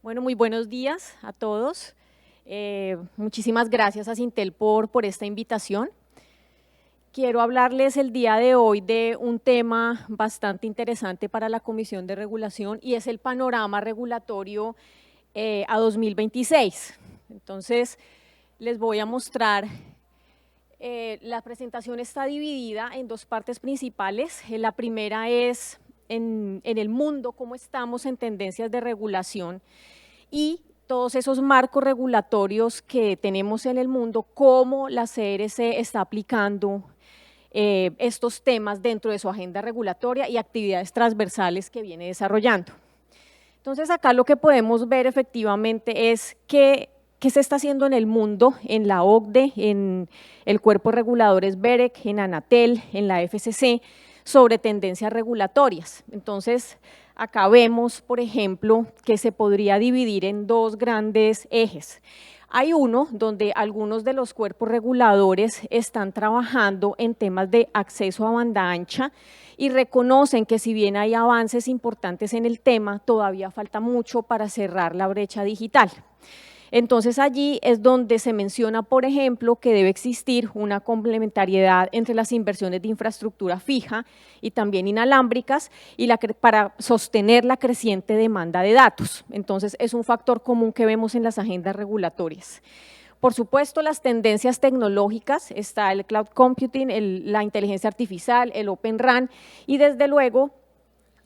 Bueno, muy buenos días a todos. Muchísimas gracias a Sintel por esta invitación. Quiero hablarles el día de hoy de un tema bastante interesante para la Comisión de Regulación y es el panorama regulatorio a 2026. Entonces, les voy a mostrar, la presentación está dividida en dos partes principales. La primera es en el mundo, cómo estamos en tendencias de regulación y todos esos marcos regulatorios que tenemos en el mundo, cómo la CRC está aplicando estos temas dentro de su agenda regulatoria y actividades transversales que viene desarrollando. Entonces, acá lo que podemos ver efectivamente es qué se está haciendo en el mundo, en la OCDE, en el Cuerpo de Reguladores BEREC, en Anatel, en la FCC, sobre tendencias regulatorias. Entonces, acá vemos, por ejemplo, que se podría dividir en dos grandes ejes. Hay uno donde algunos de los cuerpos reguladores están trabajando en temas de acceso a banda ancha y reconocen que si bien hay avances importantes en el tema, todavía falta mucho para cerrar la brecha digital. Entonces allí es donde se menciona, por ejemplo, que debe existir una complementariedad entre las inversiones de infraestructura fija y también inalámbricas para sostener la creciente demanda de datos. Entonces es un factor común que vemos en las agendas regulatorias. Por supuesto, las tendencias tecnológicas, está el cloud computing, la inteligencia artificial, el Open RAN y desde luego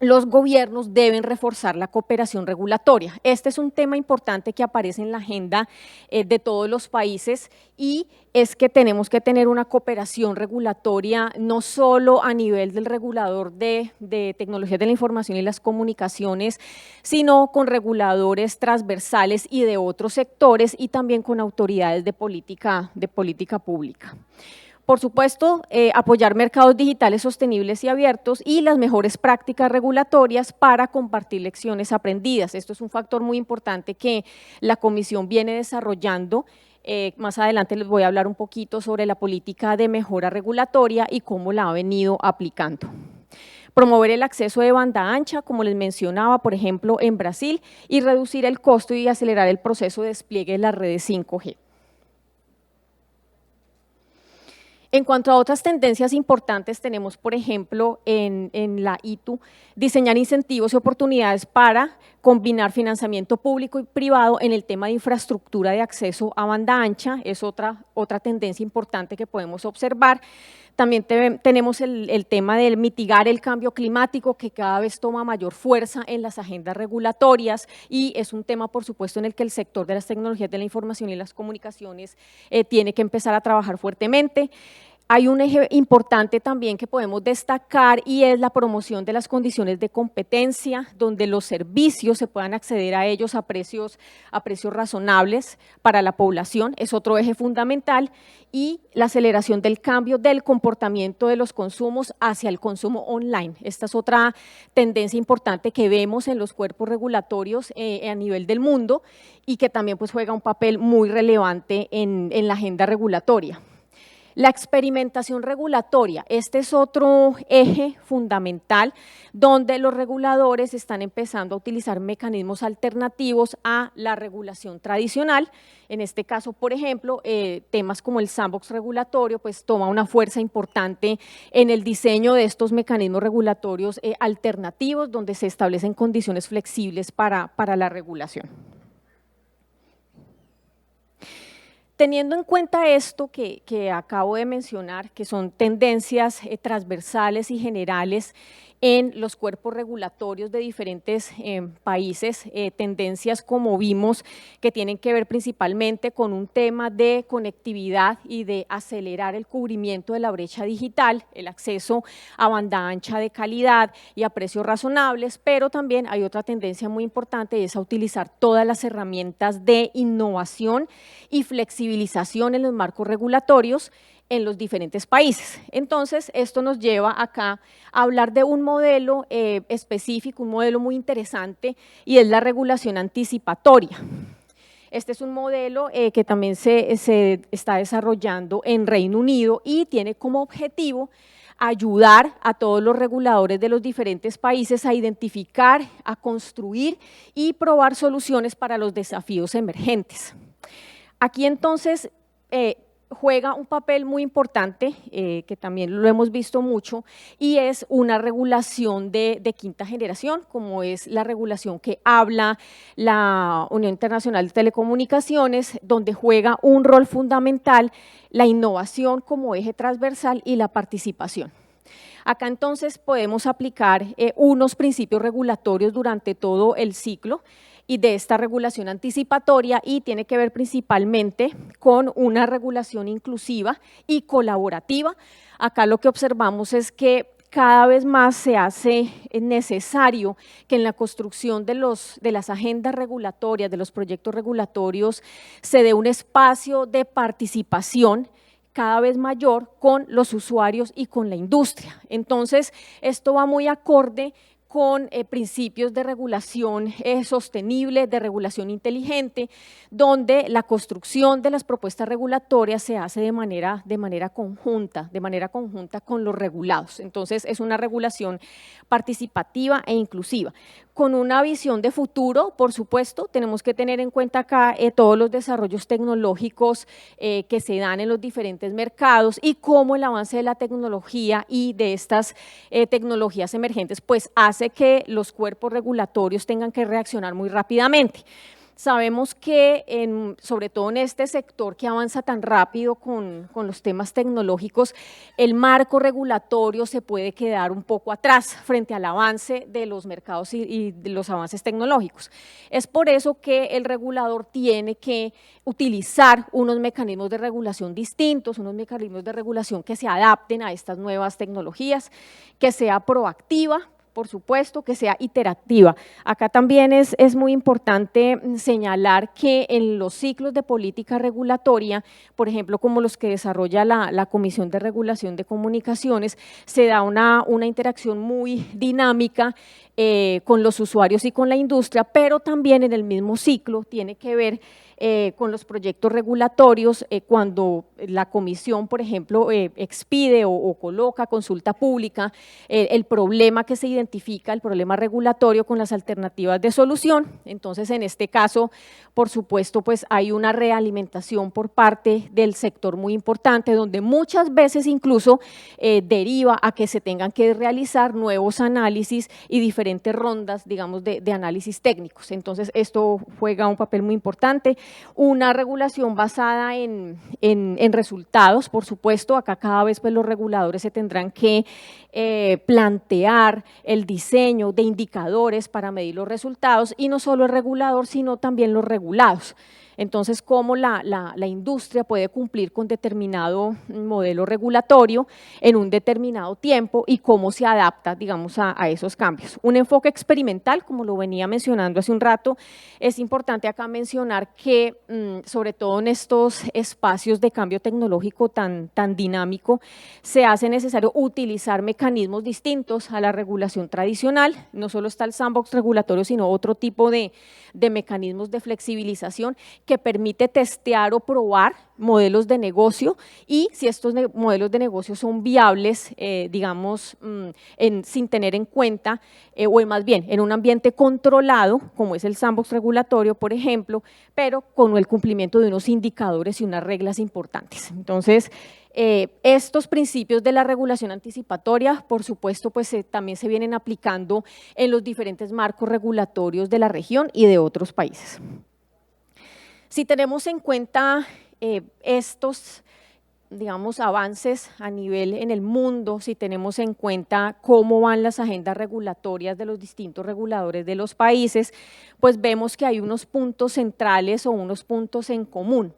los gobiernos deben reforzar la cooperación regulatoria. Este es un tema importante que aparece en la agenda de todos los países y es que tenemos que tener una cooperación regulatoria no solo a nivel del regulador de tecnologías de la información y las comunicaciones, sino con reguladores transversales y de otros sectores y también con autoridades de política pública. Por supuesto, apoyar mercados digitales sostenibles y abiertos y las mejores prácticas regulatorias para compartir lecciones aprendidas. Esto es un factor muy importante que la Comisión viene desarrollando. Más adelante les voy a hablar un poquito sobre la política de mejora regulatoria y cómo la ha venido aplicando. Promover el acceso de banda ancha, como les mencionaba, por ejemplo, en Brasil, y reducir el costo y acelerar el proceso de despliegue de las redes 5G. En cuanto a otras tendencias importantes, tenemos, por ejemplo, en la ITU, diseñar incentivos y oportunidades para combinar financiamiento público y privado en el tema de infraestructura de acceso a banda ancha, es otra tendencia importante que podemos observar. También tenemos el tema de mitigar el cambio climático, que cada vez toma mayor fuerza en las agendas regulatorias y es un tema, por supuesto, en el que el sector de las tecnologías de la información y las comunicaciones tiene que empezar a trabajar fuertemente. Hay un eje importante también que podemos destacar y es la promoción de las condiciones de competencia, donde los servicios se puedan acceder a ellos a precios razonables para la población, es otro eje fundamental, y la aceleración del cambio del comportamiento de los consumos hacia el consumo online. Esta es otra tendencia importante que vemos en los cuerpos regulatorios a nivel del mundo y que también pues, juega un papel muy relevante en la agenda regulatoria. La experimentación regulatoria, este es otro eje fundamental donde los reguladores están empezando a utilizar mecanismos alternativos a la regulación tradicional. En este caso, por ejemplo, temas como el sandbox regulatorio, pues toma una fuerza importante en el diseño de estos mecanismos regulatorios alternativos donde se establecen condiciones flexibles para la regulación. Teniendo en cuenta esto que acabo de mencionar, que son tendencias transversales y generales en los cuerpos regulatorios de diferentes países, tendencias como vimos que tienen que ver principalmente con un tema de conectividad y de acelerar el cubrimiento de la brecha digital, el acceso a banda ancha de calidad y a precios razonables, pero también hay otra tendencia muy importante y es a utilizar todas las herramientas de innovación y flexibilización en los marcos regulatorios en los diferentes países. Entonces, esto nos lleva acá a hablar de un modelo específico, un modelo muy interesante y es la regulación anticipatoria. Este es un modelo que también se está desarrollando en Reino Unido y tiene como objetivo ayudar a todos los reguladores de los diferentes países a identificar, a construir y probar soluciones para los desafíos emergentes. Aquí entonces juega un papel muy importante, que también lo hemos visto mucho, y es una regulación de quinta generación, como es la regulación que habla la Unión Internacional de Telecomunicaciones, donde juega un rol fundamental la innovación como eje transversal y la participación. Acá entonces podemos aplicar unos principios regulatorios durante todo el ciclo y de esta regulación anticipatoria, y tiene que ver principalmente con una regulación inclusiva y colaborativa. Acá lo que observamos es que cada vez más se hace necesario que en la construcción de las agendas regulatorias, de los proyectos regulatorios, se dé un espacio de participación cada vez mayor con los usuarios y con la industria. Entonces, esto va muy acorde con principios de regulación sostenible, de regulación inteligente, donde la construcción de las propuestas regulatorias se hace de manera conjunta con los regulados. Entonces, es una regulación participativa e inclusiva. Con una visión de futuro, por supuesto, tenemos que tener en cuenta acá todos los desarrollos tecnológicos que se dan en los diferentes mercados y cómo el avance de la tecnología y de estas tecnologías emergentes pues hace que los cuerpos regulatorios tengan que reaccionar muy rápidamente. Sabemos que, sobre todo en este sector que avanza tan rápido con los temas tecnológicos, el marco regulatorio se puede quedar un poco atrás frente al avance de los mercados y de los avances tecnológicos. Es por eso que el regulador tiene que utilizar unos mecanismos de regulación distintos, unos mecanismos de regulación que se adapten a estas nuevas tecnologías, que sea proactiva, por supuesto, que sea iterativa. Acá también es muy importante señalar que en los ciclos de política regulatoria, por ejemplo, como los que desarrolla la Comisión de Regulación de Comunicaciones, se da una interacción muy dinámica con los usuarios y con la industria, pero también en el mismo ciclo tiene que ver con los proyectos regulatorios, cuando la comisión, por ejemplo, expide o coloca consulta pública, el problema que se identifica, el problema regulatorio con las alternativas de solución. Entonces, en este caso, por supuesto, pues hay una realimentación por parte del sector muy importante, donde muchas veces incluso deriva a que se tengan que realizar nuevos análisis y diferentes rondas, digamos, de análisis técnicos. Entonces, esto juega un papel muy importante. Una regulación basada en resultados, por supuesto, acá cada vez pues los reguladores se tendrán que plantear el diseño de indicadores para medir los resultados, y no solo el regulador, sino también los regulados. Entonces, cómo la industria puede cumplir con determinado modelo regulatorio en un determinado tiempo y cómo se adapta, digamos, a esos cambios. Un enfoque experimental, como lo venía mencionando hace un rato, es importante acá mencionar que, sobre todo en estos espacios de cambio tecnológico tan dinámico, se hace necesario utilizar mecanismos distintos a la regulación tradicional. No solo está el sandbox regulatorio, sino otro tipo de mecanismos de flexibilización que permite testear o probar modelos de negocio, y si estos modelos de negocio son viables, digamos, sin tener en cuenta, o más bien en un ambiente controlado, como es el sandbox regulatorio, por ejemplo, pero con el cumplimiento de unos indicadores y unas reglas importantes. Entonces, estos principios de la regulación anticipatoria, por supuesto, pues también se vienen aplicando en los diferentes marcos regulatorios de la región y de otros países. Si tenemos en cuenta estos, digamos, avances a nivel en el mundo, si tenemos en cuenta cómo van las agendas regulatorias de los distintos reguladores de los países, pues vemos que hay unos puntos centrales o unos puntos en común.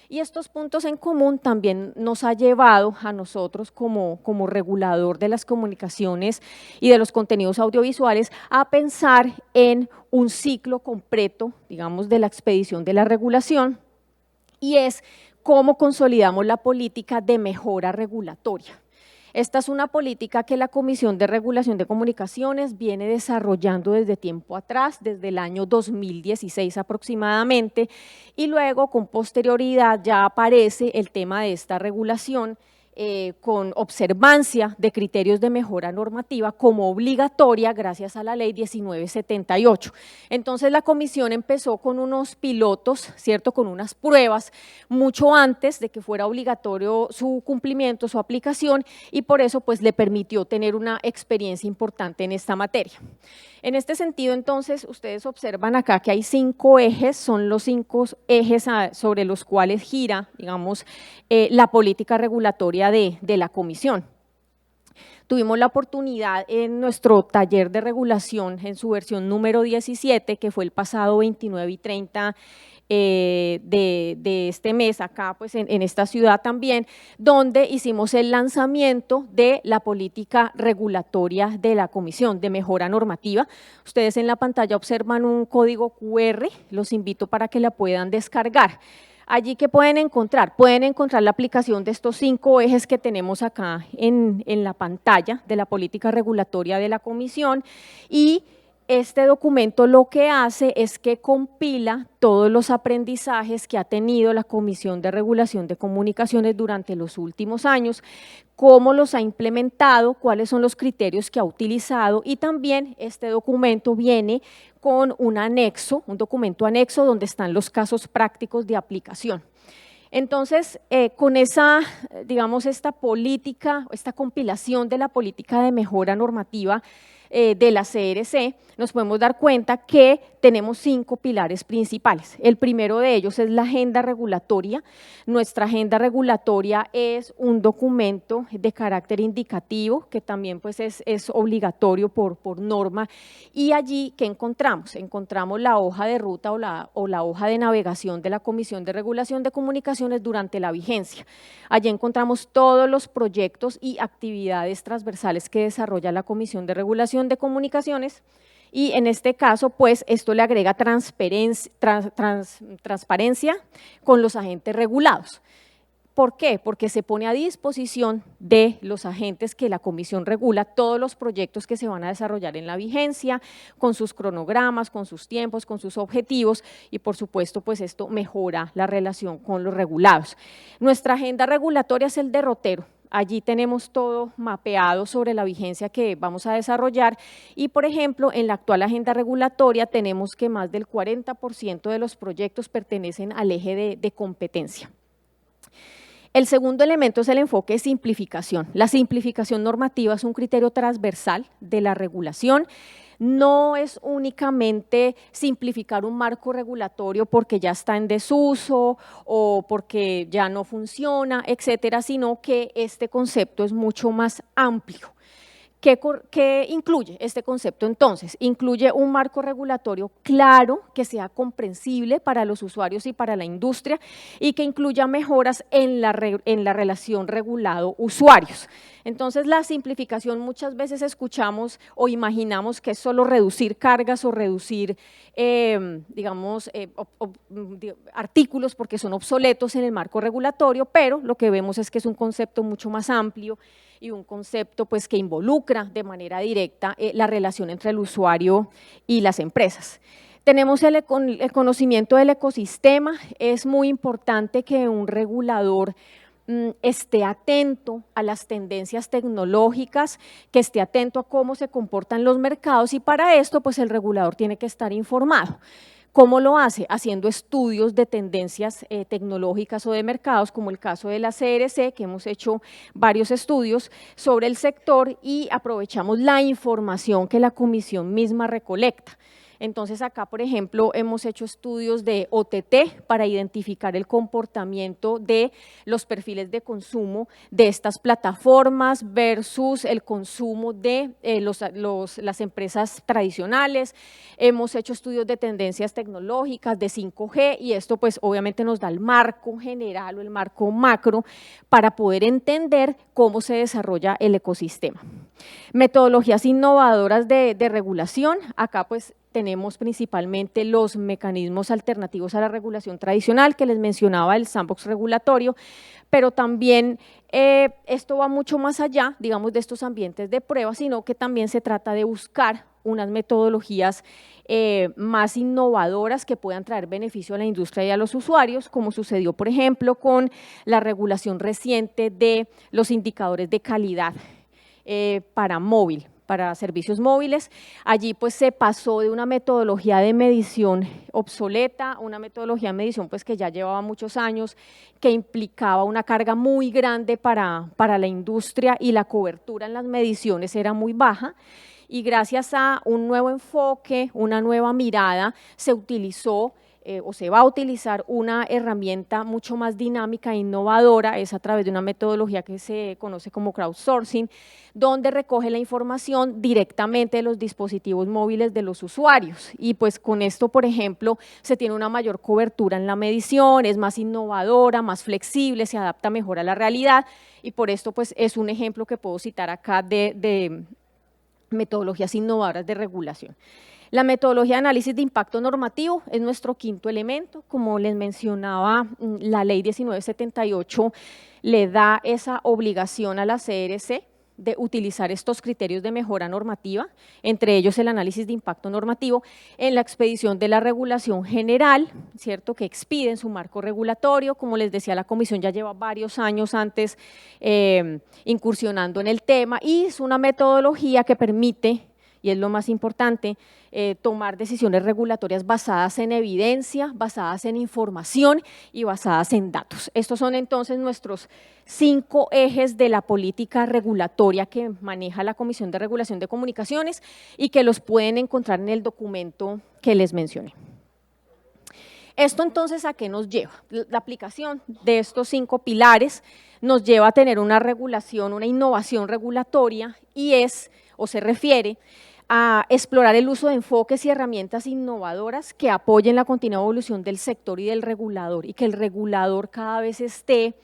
Y estos puntos en común también nos ha llevado a nosotros como regulador de las comunicaciones y de los contenidos audiovisuales a pensar en un ciclo completo, digamos, de la expedición de la regulación, y es cómo consolidamos la política de mejora regulatoria. Esta es una política que la Comisión de Regulación de Comunicaciones viene desarrollando desde tiempo atrás, desde el año 2016 aproximadamente, y luego con posterioridad ya aparece el tema de esta regulación con observancia de criterios de mejora normativa como obligatoria gracias a la ley 1978. Entonces la comisión empezó con unos pilotos, ¿cierto?, con unas pruebas mucho antes de que fuera obligatorio su cumplimiento, su aplicación, y por eso pues le permitió tener una experiencia importante en esta materia. En este sentido, entonces, ustedes observan acá que hay 5 ejes, son los 5 ejes sobre los cuales gira, digamos, la política regulatoria de la comisión. Tuvimos la oportunidad en nuestro taller de regulación en su versión número 17, que fue el pasado 29 y 30 de este mes acá pues en esta ciudad también, donde hicimos el lanzamiento de la política regulatoria de la Comisión de Mejora Normativa. Ustedes en la pantalla observan un código QR, los invito para que la puedan descargar. Allí, ¿qué pueden encontrar? Pueden encontrar la aplicación de estos 5 ejes que tenemos acá en la pantalla de la política regulatoria de la Comisión, y este documento lo que hace es que compila todos los aprendizajes que ha tenido la Comisión de Regulación de Comunicaciones durante los últimos años, cómo los ha implementado, cuáles son los criterios que ha utilizado, y también este documento viene con un anexo, un documento anexo donde están los casos prácticos de aplicación. Entonces, con esa, digamos, esta política, esta compilación de la política de mejora normativa de la CRC, nos podemos dar cuenta que tenemos 5 pilares principales. El primero de ellos es la agenda regulatoria. Nuestra agenda regulatoria es un documento de carácter indicativo que también pues es obligatorio por norma, y allí ¿qué encontramos? Encontramos la hoja de ruta o la hoja de navegación de la Comisión de Regulación de Comunicaciones durante la vigencia. Allí encontramos todos los proyectos y actividades transversales que desarrolla la Comisión de Regulación de Comunicaciones, y en este caso pues esto le agrega transparencia con los agentes regulados. ¿Por qué? Porque se pone a disposición de los agentes que la comisión regula todos los proyectos que se van a desarrollar en la vigencia, con sus cronogramas, con sus tiempos, con sus objetivos, y por supuesto pues esto mejora la relación con los regulados. Nuestra agenda regulatoria es el derrotero. Allí tenemos todo mapeado sobre la vigencia que vamos a desarrollar, y por ejemplo en la actual agenda regulatoria tenemos que más del 40% de los proyectos pertenecen al eje de competencia. El segundo elemento es el enfoque de simplificación. La simplificación normativa es un criterio transversal de la regulación. No es únicamente simplificar un marco regulatorio porque ya está en desuso o porque ya no funciona, etcétera, sino que este concepto es mucho más amplio. ¿Qué incluye este concepto entonces? Incluye un marco regulatorio claro, que sea comprensible para los usuarios y para la industria, y que incluya mejoras en la relación regulado-usuarios. Entonces la simplificación, muchas veces escuchamos o imaginamos que es solo reducir cargas o reducir, digamos, artículos porque son obsoletos en el marco regulatorio, pero lo que vemos es que es un concepto mucho más amplio y un concepto pues que involucra de manera directa la relación entre el usuario y las empresas. Tenemos el conocimiento del ecosistema. Es muy importante que un regulador esté atento a las tendencias tecnológicas, que esté atento a cómo se comportan los mercados, y para esto pues el regulador tiene que estar informado. ¿Cómo lo hace? Haciendo estudios de tendencias tecnológicas o de mercados, como el caso de la CRC, que hemos hecho varios estudios sobre el sector y aprovechamos la información que la comisión misma recolecta. Entonces acá, por ejemplo, hemos hecho estudios de OTT para identificar el comportamiento de los perfiles de consumo de estas plataformas versus el consumo de las empresas tradicionales. Hemos hecho estudios de tendencias tecnológicas, de 5G, y esto pues obviamente nos da el marco general o el marco macro para poder entender cómo se desarrolla el ecosistema. Metodologías innovadoras de regulación. Acá pues tenemos principalmente los mecanismos alternativos a la regulación tradicional que les mencionaba, el sandbox regulatorio, pero también esto va mucho más allá, digamos, de estos ambientes de prueba, sino que también se trata de buscar unas metodologías más innovadoras que puedan traer beneficio a la industria y a los usuarios, como sucedió, por ejemplo, con la regulación reciente de los indicadores de calidad para móvil, para servicios móviles. Allí pues se pasó de una metodología de medición obsoleta, una metodología de medición pues que ya llevaba muchos años, que implicaba una carga muy grande para la industria y la cobertura en las mediciones era muy baja, y gracias a un nuevo enfoque, una nueva mirada, se utilizó o se va a utilizar una herramienta mucho más dinámica e innovadora, es a través de una metodología que se conoce como crowdsourcing, donde recoge la información directamente de los dispositivos móviles de los usuarios, y pues con esto, por ejemplo, se tiene una mayor cobertura en la medición, es más innovadora, más flexible, se adapta mejor a la realidad, y por esto pues es un ejemplo que puedo citar acá de metodologías innovadoras de regulación. La metodología de análisis de impacto normativo es nuestro quinto elemento. Como les mencionaba, la ley 1978 le da esa obligación a la CRC de utilizar estos criterios de mejora normativa, entre ellos el análisis de impacto normativo, en la expedición de la regulación general, ¿cierto?, que expide en su marco regulatorio. Como les decía, la comisión ya lleva varios años antes incursionando en el tema, y es una metodología que permite, y es lo más importante, tomar decisiones regulatorias basadas en evidencia, basadas en información y basadas en datos. Estos son entonces nuestros 5 ejes de la política regulatoria que maneja la Comisión de Regulación de Comunicaciones y que los pueden encontrar en el documento que les mencioné. ¿Esto entonces a qué nos lleva? La aplicación de estos 5 pilares nos lleva a tener una regulación, una innovación regulatoria, y es, o se refiere a explorar el uso de enfoques y herramientas innovadoras que apoyen la continua evolución del sector y del regulador, y que el regulador cada vez esté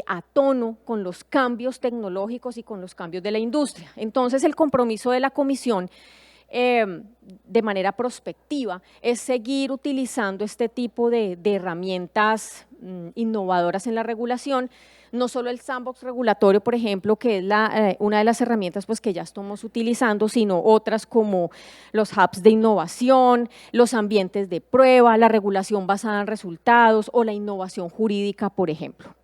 a tono con los cambios tecnológicos y con los cambios de la industria. Entonces, el compromiso de la comisión de manera prospectiva es seguir utilizando este tipo de herramientas innovadoras en la regulación, no solo el sandbox regulatorio, por ejemplo, que es una de las herramientas pues, que ya estamos utilizando, sino otras como los hubs de innovación, los ambientes de prueba, la regulación basada en resultados o la innovación jurídica, por ejemplo.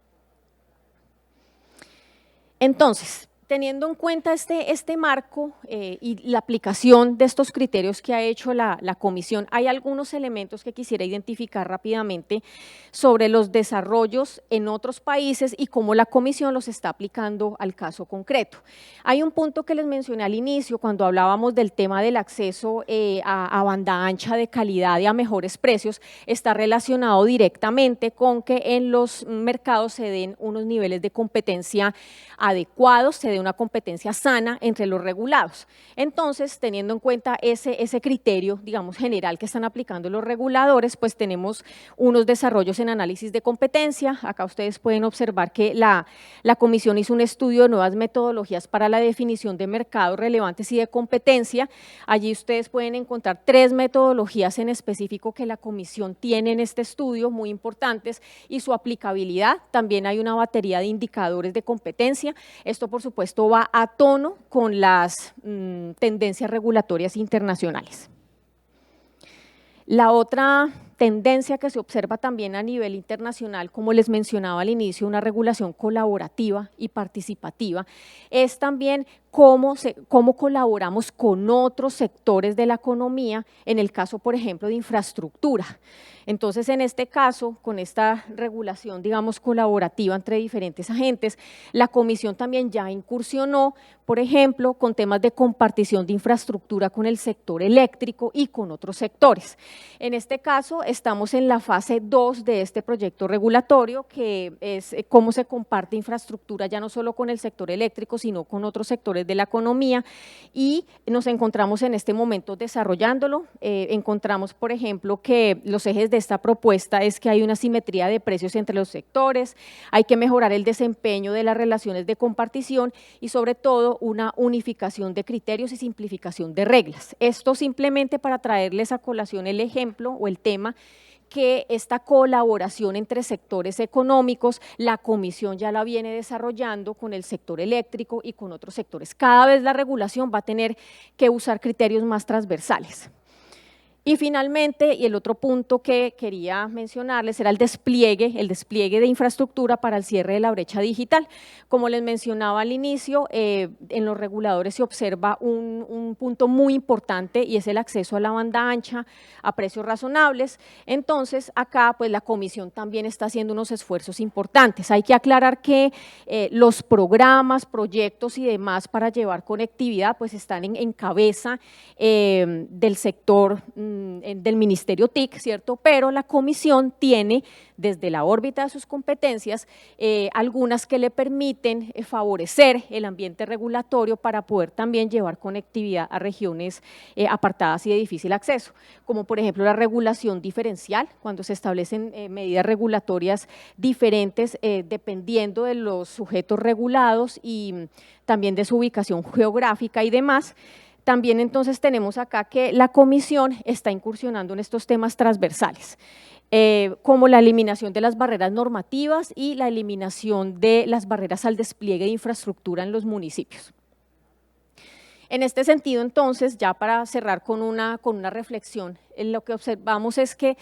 Entonces, teniendo en cuenta este marco y la aplicación de estos criterios que ha hecho la comisión, hay algunos elementos que quisiera identificar rápidamente sobre los desarrollos en otros países y cómo la comisión los está aplicando al caso concreto. Hay un punto que les mencioné al inicio cuando hablábamos del tema del acceso a banda ancha de calidad y a mejores precios, está relacionado directamente con que en los mercados se den unos niveles de competencia adecuados, se dé una competencia sana entre los regulados. Entonces, teniendo en cuenta ese criterio, digamos, general que están aplicando los reguladores, pues tenemos unos desarrollos en análisis de competencia. Acá ustedes pueden observar que la comisión hizo un estudio de nuevas metodologías para la definición de mercados relevantes y de competencia. Allí ustedes pueden encontrar 3 metodologías en específico que la comisión tiene en este estudio, muy importantes, y su aplicabilidad. También hay una batería de indicadores de competencia. Esto, por supuesto, va a tono con las tendencias regulatorias internacionales. La otra tendencia que se observa también a nivel internacional, como les mencionaba al inicio, una regulación colaborativa y participativa, es también cómo colaboramos con otros sectores de la economía, en el caso, por ejemplo, de infraestructura. Entonces, en este caso, con esta regulación, digamos, colaborativa entre diferentes agentes, la comisión también ya incursionó, por ejemplo, con temas de compartición de infraestructura con el sector eléctrico y con otros sectores. En este caso, estamos en la fase 2 de este proyecto regulatorio, que es cómo se comparte infraestructura ya no solo con el sector eléctrico, sino con otros sectores de la economía, y nos encontramos en este momento desarrollándolo. Encontramos, por ejemplo, que los ejes de esta propuesta es que hay una simetría de precios entre los sectores, hay que mejorar el desempeño de las relaciones de compartición y sobre todo una unificación de criterios y simplificación de reglas. Esto simplemente para traerles a colación el ejemplo o el tema que esta colaboración entre sectores económicos, la Comisión ya la viene desarrollando con el sector eléctrico y con otros sectores. Cada vez la regulación va a tener que usar criterios más transversales. Y finalmente, y el otro punto que quería mencionarles era el despliegue de infraestructura para el cierre de la brecha digital. Como les mencionaba al inicio, en los reguladores se observa un punto muy importante y es el acceso a la banda ancha a precios razonables. Entonces, acá pues la Comisión también está haciendo unos esfuerzos importantes. Hay que aclarar que los programas, proyectos y demás para llevar conectividad pues están en cabeza del sector del Ministerio TIC, ¿cierto? Pero la Comisión tiene desde la órbita de sus competencias algunas que le permiten favorecer el ambiente regulatorio para poder también llevar conectividad a regiones apartadas y de difícil acceso, como por ejemplo la regulación diferencial, cuando se establecen medidas regulatorias diferentes dependiendo de los sujetos regulados y también de su ubicación geográfica y demás. También entonces tenemos acá que la Comisión está incursionando en estos temas transversales, como la eliminación de las barreras normativas y la eliminación de las barreras al despliegue de infraestructura en los municipios. En este sentido, entonces, ya para cerrar con una reflexión, lo que observamos es que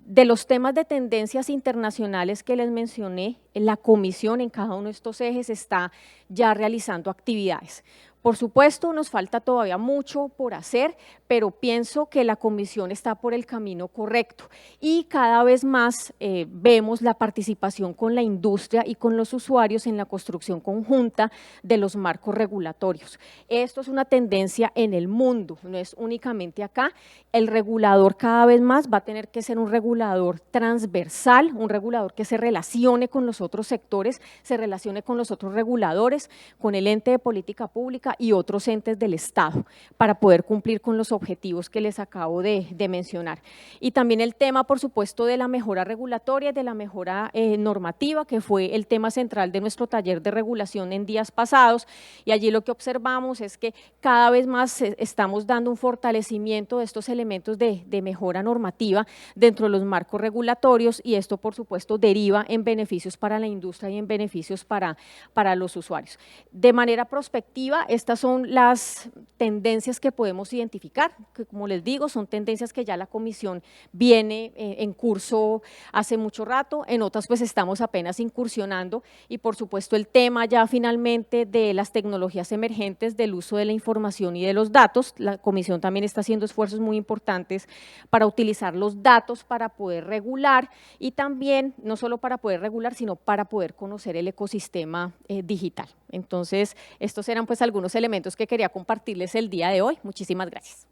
de los temas de tendencias internacionales que les mencioné, la Comisión en cada uno de estos ejes está ya realizando actividades. Por supuesto, nos falta todavía mucho por hacer, pero pienso que la Comisión está por el camino correcto y cada vez más vemos la participación con la industria y con los usuarios en la construcción conjunta de los marcos regulatorios. Esto es una tendencia en el mundo, no es únicamente acá. El regulador cada vez más va a tener que ser un regulador transversal, un regulador que se relacione con los otros sectores, se relacione con los otros reguladores, con el ente de política pública y otros entes del Estado para poder cumplir con los objetivos que les acabo de mencionar. Y también el tema, por supuesto, de la mejora regulatoria, de la mejora normativa, que fue el tema central de nuestro taller de regulación en días pasados, y allí lo que observamos es que cada vez más estamos dando un fortalecimiento de estos elementos de mejora normativa dentro de los marcos regulatorios y esto, por supuesto, deriva en beneficios para la industria y en beneficios para los usuarios. De manera prospectiva, estas son las tendencias que podemos identificar, que como les digo, son tendencias que ya la Comisión viene en curso hace mucho rato, en otras pues estamos apenas incursionando y por supuesto el tema ya finalmente de las tecnologías emergentes, del uso de la información y de los datos. La Comisión también está haciendo esfuerzos muy importantes para utilizar los datos para poder regular y también no solo para poder regular, sino para poder conocer el ecosistema digital. Entonces, estos eran pues algunos elementos que quería compartirles el día de hoy. Muchísimas gracias.